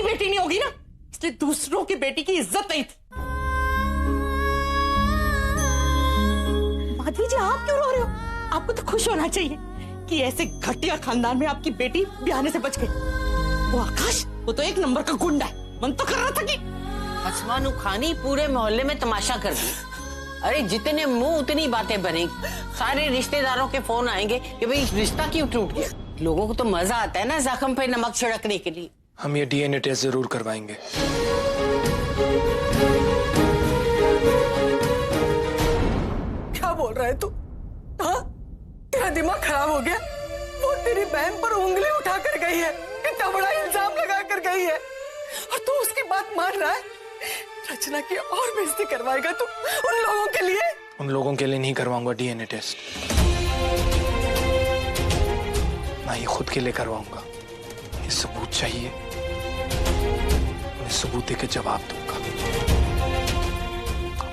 बेटी नहीं होगी ना, इसलिए दूसरों की बेटी की इज्जत नहीं थी। माधवी जी, आप क्यों रो रहे हो? आपको तो खुश होना चाहिए कि ऐसे घटिया खानदान में आपकी बेटी ब्याहने से बच गई। वो आकाश, वो तो एक नंबर का गुंडा है। मन तो कर रहा था कि आसमानु खानी पूरे मोहल्ले में तमाशा कर दी। अरे जितने मुंह उतनी बातें बनेगी। सारे रिश्तेदारों के फोन आएंगे कि भाई रिश्ता क्यों टूट गया। लोगों को तो मजा आता है ना जख्म पे नमक छिड़कने के लिए। हम ये डीएनए टेस्ट जरूर करवाएंगे। क्या बोल रहा है तू? हाँ, तेरा दिमाग खराब हो गया? वो तेरी बहन पर उंगली उठा कर गई है, इतना बड़ा इल्जाम लगा कर गई है, और तू उसकी बात मान रहा है? रचना की और बेइज्जती करवाएगा तू उन लोगों के लिए? उन लोगों के लिए नहीं करवाऊंगा डीएनए टेस्ट, मैं ये खुद के लिए करवाऊंगा। ये सबूत चाहिए, मैं सबूत देके जवाब दूंगा।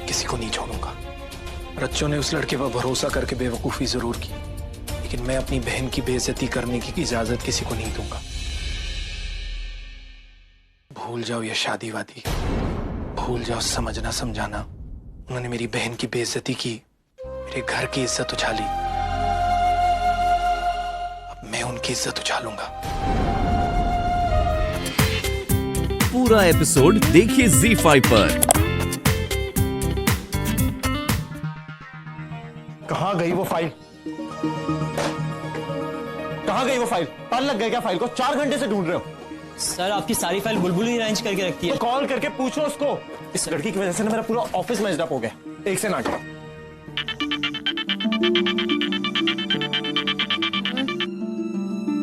किसी को नहीं छोड़ूंगा। रच्चों ने उस लड़के पर भरोसा करके बेवकूफी जरूर की, लेकिन मैं अपनी बहन की बेइज्जती करने की इजाजत किसी को नहीं दूंगा। भूल जाओ ये शादी वादी, भूल जाओ समझना समझाना। उन्होंने मेरी बहन की बेइज्जती की, मेरे घर की इज्जत उछाली। अब मैं उनकी इज्जत उछालूंगा। पूरा एपिसोड देखिए ZEE5 पर। कहाँ गई वो फाइल? कहाँ गई वो फाइल? पल लग गए क्या फाइल को? 4 घंटे से ढूंढ रहे हो। सर आपकी सारी फाइल बुलबुल ही अरेंज करके रखती है। तो कॉल करके पूछो उसको। इस लड़की की वजह से ना मेरा पूरा ऑफिस मैच्ड अप हो गया। एक से ना गया।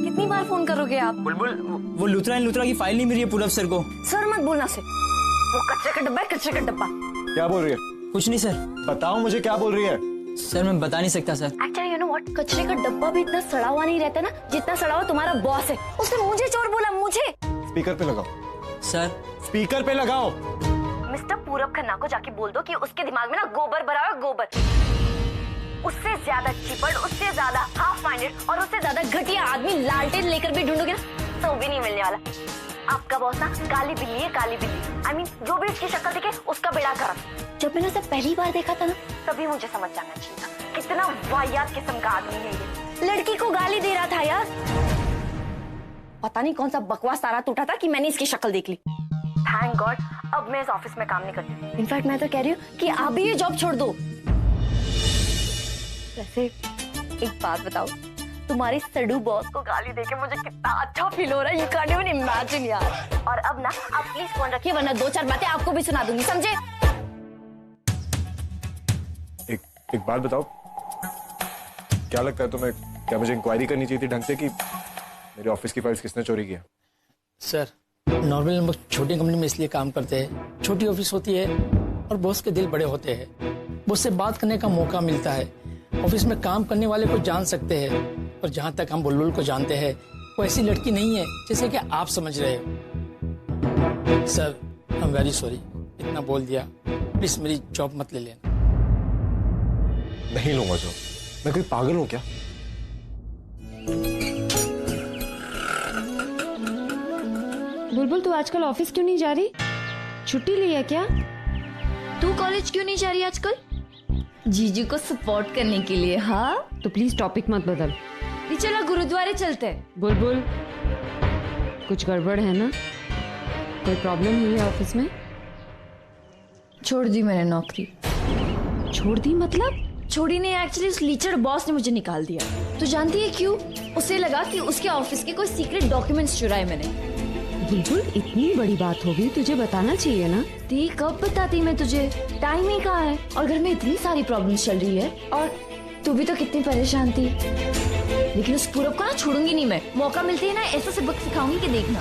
कितनी बार फोन करोगे आप? बुलबुल वो लुथरा की फाइल नहीं मिली है पूरब सर को। सर मत बोलना से, वो कचरे का डब्बा है, कचरे का डब्बा। क्या बोल रही है? कुछ नहीं सर। बताओ मुझे क्या बोल रही है। सर मैं बता नहीं सकता sir. Actually you know what, कचरे का डब्बा भी इतना सड़ा हुआ नहीं रहता ना जितना सड़ा हुआ तुम्हारा बॉस है। उसने मुझे चोर बोला, मुझे। स्पीकर पे लगाओ सर। स्पीकर पे लगाओ। मिस्टर पूरब खन्ना को जाके बोल दो कि उसके दिमाग में ना गोबर भरा हुआ है, गोबर। उससे ज्यादा चिपड़, उससे ज्यादा हाफ माइंडेड और उससे ज्यादा घटिया आदमी लालटेन लेकर भी ढूंढोगे ना तो भी नहीं मिलने वाला। आपका बॉस ना काली बिल्ली है, काली बिल्ली। आई मीन जो भी उसकी शक्ल दिखे उसका बेड़ा गर्क। जब मैंने उसे पहली बार देखा था ना तभी मुझे समझ जाना चाहिए था कितना वाहियात किस्म का आदमी है ये। लड़की को गाली दे रहा था यार। पता नहीं कौन सा बकवास तारा टूटा था कि मैंने इसकी शक्ल देख ली। थैंक गॉड अब मैं इस ऑफिस में काम नहीं करती। इनफैक्ट मैं तो कह रही हूँ कि आप भी ये जॉब छोड़ दो। वैसे एक बात बताओ, तुम्हारे सड़ू बॉस को गाली देके मुझे कितना अच्छा फील हो रहा है। यू कांट इवन इमेजिन यार। और अब ना आप प्लीज फोन रखिए वरना 2-4 बातें आपको भी सुना दूंगी, समझे? एक बात बताओ, क्या लगता है तुम्हें, क्या मुझे इंक्वायरी करनी चाहिए थी ढंग से कि मेरे ऑफिस की फाइल्स किसने चोरी किया? सर नॉर्मल हम छोटी कंपनी में इसलिए काम करते हैं, छोटी ऑफिस होती है और बॉस के दिल बड़े होते हैं। बॉस से बात करने का मौका मिलता है, ऑफिस में काम करने वाले को जान सकते हैं। और जहाँ तक हम बुलबुल को जानते हैं वो ऐसी लड़की नहीं है जैसे कि आप समझ रहे हो। Sir I am very sorry, इतना बोल दिया। प्लीज मेरी जॉब मत ले लेना। नहीं लूंगा जॉब, मैं कोई पागल हूँ क्या? बुलबुल तू आजकल ऑफिस क्यों नहीं जा रही? छुट्टी ली है क्या? तू कॉलेज क्यों नहीं जा रही आजकल? जीजू को सपोर्ट करने के लिए। हाँ तो प्लीज टॉपिक मत बदल। चलो गुरुद्वारे चलते हैं। बुलबुल कुछ गड़बड़ है ना? कोई प्रॉब्लम हुई है ऑफिस में? छोड़ दी मैंने नौकरी। छोड़ दी मतलब? छोड़ी नहीं, एक्चुअली उस लीचर बॉस ने मुझे निकाल दिया। तो जानती है क्यों? उसे लगा कि उसके ऑफिस के कोई सीक्रेट डॉक्यूमेंट्स चुराए मैंने। बुलबुल इतनी बड़ी बात हो गई, तुझे बताना चाहिए ना। दी कब बताती मैं तुझे, टाइम ही कहाँ है। और घर में इतनी सारी प्रॉब्लम्स चल रही है और तू भी तो कितनी परेशान थी। लेकिन उस पूरब को ना छोड़ूंगी नहीं मैं। मौका मिलते ही ना ऐसा सबक सिखाऊंगी कि देखना।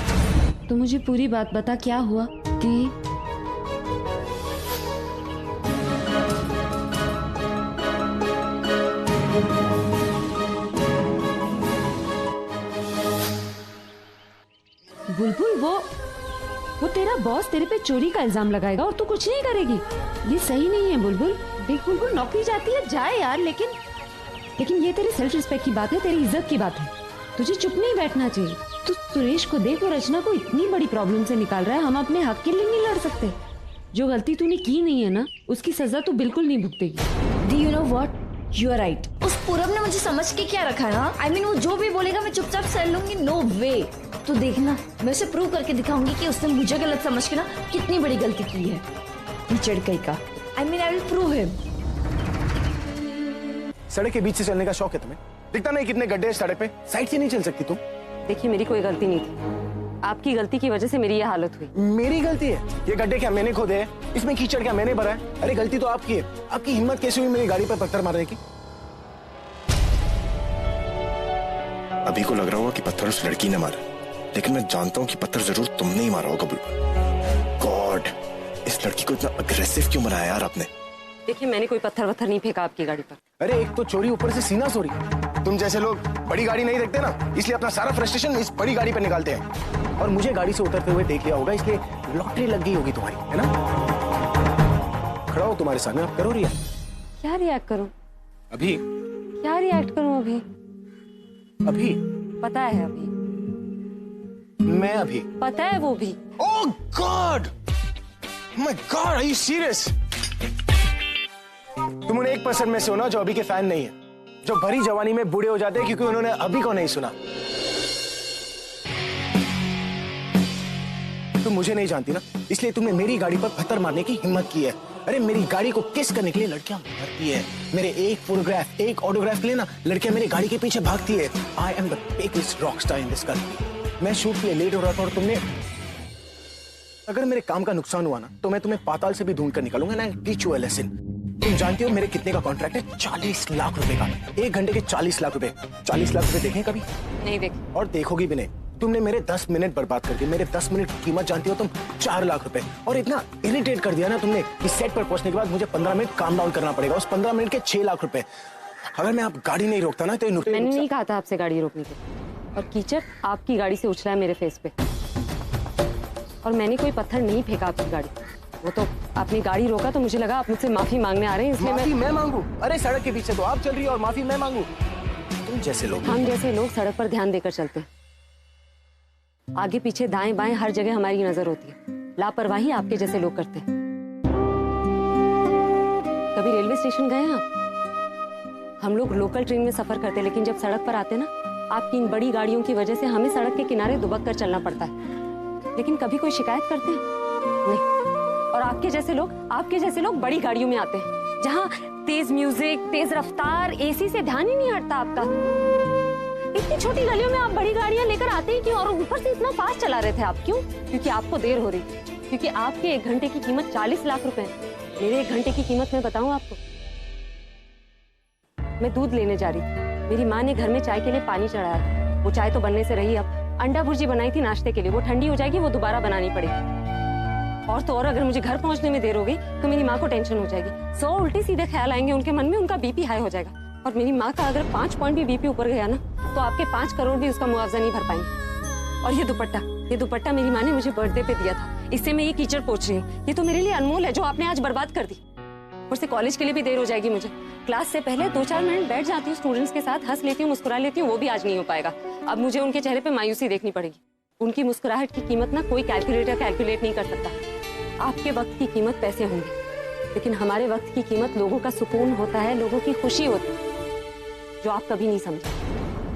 तो मुझे पूरी बात बता, क्या हुआ? दी बुलबुल वो तेरा बॉस तेरे पे चोरी का इल्जाम लगाएगा और तू कुछ नहीं करेगी। ये सही नहीं है बुलबुल। देख बुलबुल, नौकरी जाती है जाए यार, लेकिन ये तेरी सेल्फ रिस्पेक्ट की बात है, तेरी इज्जत की बात है। तुझे चुप नहीं बैठना चाहिए। तो सुरेश को देख, वो रचना को इतनी बड़ी प्रॉब्लम से निकाल रहा है, हम अपने हक के लिए नहीं लड़ सकते? जो गलती तूने की नहीं है ना, उसकी सजा तू बिल्कुल नहीं भुगतेगी। Do you know what? You are right. उस पूरब ने मुझे समझ के क्या रखा है? हाँ, I mean, वो जो भी बोलेगा मैं चुपचाप सह लूंगी। नो वे। तो देखना, मैं उसे प्रूव करके दिखाऊंगी कि उसने मुझे गलत समझ के ना कितनी बड़ी गलती की है। कीचड़ कहीं का। I mean, I will prove him. सड़क के बीच से चलने का शौक है तुम्हें? दिखता नहीं कितने गड्ढे हैं सड़क पे? साइड से नहीं चल सकती तुम? देखिए, मेरी कोई गलती नहीं थी, आपकी गलती की वजह से मेरी ये हालत हुई। मेरी गलती है? ये गड्ढे क्या मैंने खोदे हैं? इसमें कीचड़ क्या मैंने भरा है? अरे गलती तो आपकी है। आपकी हिम्मत कैसे हुई मेरी गाड़ी पर पत्थर मारने की? अभी को लग रहा होगा कि पत्थर उस लड़की ने मारा, लेकिन मैं जानता हूँ कि पत्थर जरूर तुमने ही मारा होगा बुलबुल। गॉड, इस लड़की को इतना अग्रेसिव क्यों बनाया यार आपने? देखिए, मैंने कोई पत्थर वत्थर नहीं फेंका आपकी गाड़ी पर। अरे एक तो चोरी, ऊपर से सीना चोरी। तुम जैसे लोग बड़ी गाड़ी नहीं देखते ना, इसलिए अपना सारा फ्रस्ट्रेशन इस बड़ी गाड़ी पे निकालते हैं। और मुझे गाड़ी से उतरते हुए देख लिया होगा, इसलिए लॉटरी लग गई होगी तुम्हारी, है ना? खड़ा हो तुम्हारे सामने, आप करो रिएक्ट। क्या रिएक्ट करूं? अभी क्या रिएक्ट करूं अभी? अभी पता है अभी, मैं अभी पता है वो भी। Oh god, my god, are you serious? तुम उन 1% में से हो ना जो अभी के फैन नहीं है, जो भरी जवानी में बूढ़े हो जाते हैं क्योंकि उन्होंने अभी को नहीं सुना। तुम मुझे नहीं जानती ना, इसलिए तुमने मेरी गाड़ी पर पत्थर मारने की हिम्मत की है। अरे मेरी गाड़ी को किस करने के लिए लड़कियां मरती है। मेरे एक फोटोग्राफ, एक ऑटोग्राफ के लिए ना लड़कियां मेरी गाड़ी के पीछे भागती है। I am the biggest rock star in this country. मैं शूट के लिए लेट हो रहा था और तुमने, अगर मेरे काम का नुकसान हुआ ना तो मैं तुम्हें पाताल से भी ढूंढ कर निकालूंगा ना। Teach you a lesson. तुम जानती हो मेरे कितने का कॉन्ट्रैक्ट है? 40 लाख रुपए का। 1 घंटे के 40 लाख रुपए। 40 लाख रुपए देखें कभी? नहीं देखे। और देखोगी भी नहीं। तुमने मेरे 10 मिनट बर्बाद कर दिए। मेरे 10 मिनट की कीमत जानती हो तुम? 4 लाख रुपए। और इतना इरिटेट कर दिया ना तुमने कि सेट पर पहुंचने के बाद मुझे 15 मिनट काम डाउन करना पड़ेगा। उस 15 मिनट के 6 लाख रुपए। अगर मैं आप गाड़ी नहीं रोकता ना तो ये मैंने नहीं कहा था आपसे गाड़ी रोकने के। और कीचड़ आपकी गाड़ी से उछला है मेरे फेस पे। और मैंने कोई पत्थर नहीं फेंका आपकी गाड़ी। वो तो आपने गाड़ी रोका तो मुझे लगा आप मुझसे माफी मांगने आ रहे हैं, इसलिए माफी मैं मांगू? अरे सड़क के पीछे तो आप चल रही हो और माफी मैं मांगू? तुम जैसे लोग, हम जैसे लोग सड़क पर ध्यान देकर चलते हैं। आगे पीछे दाएं बाएं हर जगह हमारी नजर होती है। लापरवाही आपके जैसे लोग करते हैं। कभी रेलवे स्टेशन गए हैं आप? हम लोग लोकल ट्रेन में सफर करते हैं, लेकिन जब सड़क पर आते हैं ना, आपकी इन बड़ी गाड़ियों की वजह से हमें सड़क के किनारे दुबक कर चलना पड़ता है। लेकिन कभी कोई शिकायत करते हैं? नहीं। और आपके जैसे लोग बड़ी गाड़ियों में आते हैं, जहाँ तेज म्यूजिक, तेज रफ्तार, एसी से ध्यान ही नहीं हटता आपका। इतनी छोटी गलियों में आप बड़ी गाड़ियां लेकर आते हैं क्यों? और ऊपर से इतना फास्ट चला रहे थे आप, क्यों? क्योंकि आपको देर हो रही थी। क्योंकि आपके 1 घंटे की कीमत 40 लाख रुपए है। मेरे 1 घंटे की कीमत मैं बताऊं आपको। मैं दूध लेने जा रही थी, मेरी माँ ने घर में चाय के लिए पानी चढ़ाया। वो चाय तो बनने से रही। अब अंडा भुर्जी बनाई थी नाश्ते के लिए, वो ठंडी हो जाएगी, वो दोबारा बनानी पड़ेगी। और तो और अगर मुझे घर पहुंचने में देर हो गई तो मेरी माँ को टेंशन हो जाएगी। 100 उल्टे सीधे ख्याल आएंगे उनके मन में, उनका बीपी हाई हो जाएगा। और मेरी माँ का अगर 5 पॉइंट भी बीपी ऊपर गया ना तो आपके 5 करोड़ भी उसका मुआवजा नहीं भर पाएंगे। और ये दुपट्टा मेरी माँ ने मुझे बर्थडे पे दिया था। इससे मैं ये कीचड़ पोंछ रही हूँ। ये तो मेरे लिए अनमोल है जो आपने आज बर्बाद कर दी। और से कॉलेज के लिए भी देर हो जाएगी मुझे। क्लास से पहले 2-4 मिनट बैठ जाती हूँ स्टूडेंट्स के साथ, हंस लेती हूँ, मुस्कुरा लेती हूँ, वो भी आज नहीं हो पाएगा। अब मुझे उनके चेहरे पे मायूसी देखनी पड़ेगी। उनकी मुस्कुराहट की कीमत ना कोई कैलकुलेटर कैलकुलेट नहीं कर सकता। आपके वक्त की कीमत पैसे होंगे, लेकिन हमारे वक्त की कीमत लोगों का सुकून होता है, लोगों की खुशी होती है, जो आप कभी नहीं समझे।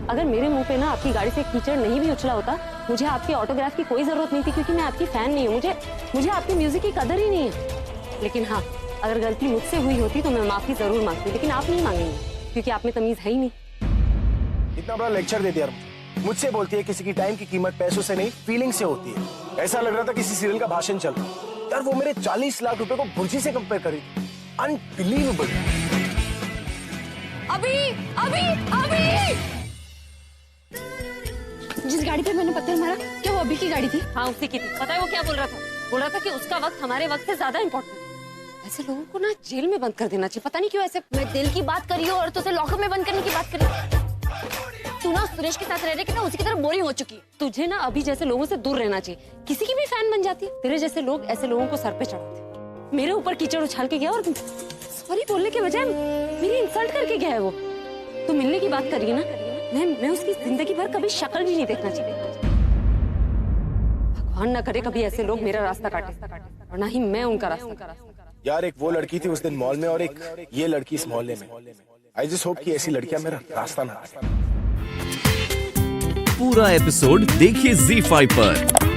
अगर मेरे मुंह पे ना आपकी गाड़ी से कीचड़ नहीं भी उछला होता, मुझे आपके ऑटोग्राफ की कोई जरूरत नहीं थी, क्योंकि मैं आपकी फैन नहीं हूँ। मुझे आपकी म्यूजिक की कदर ही नहीं है। लेकिन हाँ, अगर गलती मुझसे हुई होती तो मैं माफी जरूर मांगती, लेकिन आप नहीं मांगेंगे क्योंकि आप में तमीज है ही नहीं। इतना बड़ा लेक्चर दे दिया मुझसे। बोलती है किसी की टाइम की कीमत पैसों से नहीं फीलिंग से होती है। ऐसा लग रहा था किसी सीरियल का भाषण चल रहा है। यार वो मेरे 40 लाख रुपए को भुर्जी से कंपेयर करी। अनबिलीवेबल। अभी जिस गाड़ी पे मैंने पत्थर मारा, क्या वो अभी की गाड़ी थी? हाँ, उसी की थी। पता है वो क्या बोल रहा था? बोल रहा था कि उसका वक्त हमारे वक्त से ज्यादा इम्पोर्टेंट है। ऐसे लोगों को ना जेल में बंद कर देना चाहिए। पता नहीं क्यों ऐसे। मैं दिल की बात करी हूँ और तुझे लॉकअप में बंद करने की बात करी। तू ना सुरेश के साथ रह रहे कि ना उसी की तरह बोरिंग हो चुकी है। तुझे ना अभी जैसे लोगों से दूर रहना चाहिए। किसी की भी फैन बन जाती है। तेरे जैसे लोग ऐसे लोगों को सर पे चढ़ाते। मेरे ऊपर कीचड़ उछाल के गया और सॉरी बोलने के बजाय मेरी इंसल्ट करके गया है वो। तू मिलने की बात करिए ना, मैं उसकी जिंदगी भर कभी शक्ल भी नहीं देखना चाहिए। भगवान ना करे कभी ऐसे लोग मेरा रास्ता काटे और ना ही मैं उनका रास्ता। यार एक वो लड़की थी उस दिन मॉल में और एक ये लड़की इस मोहल्ले में। आई जस्ट होप कि ऐसी लड़कियां मेरा रास्ता ना। पूरा एपिसोड देखिए ZEE5 पर।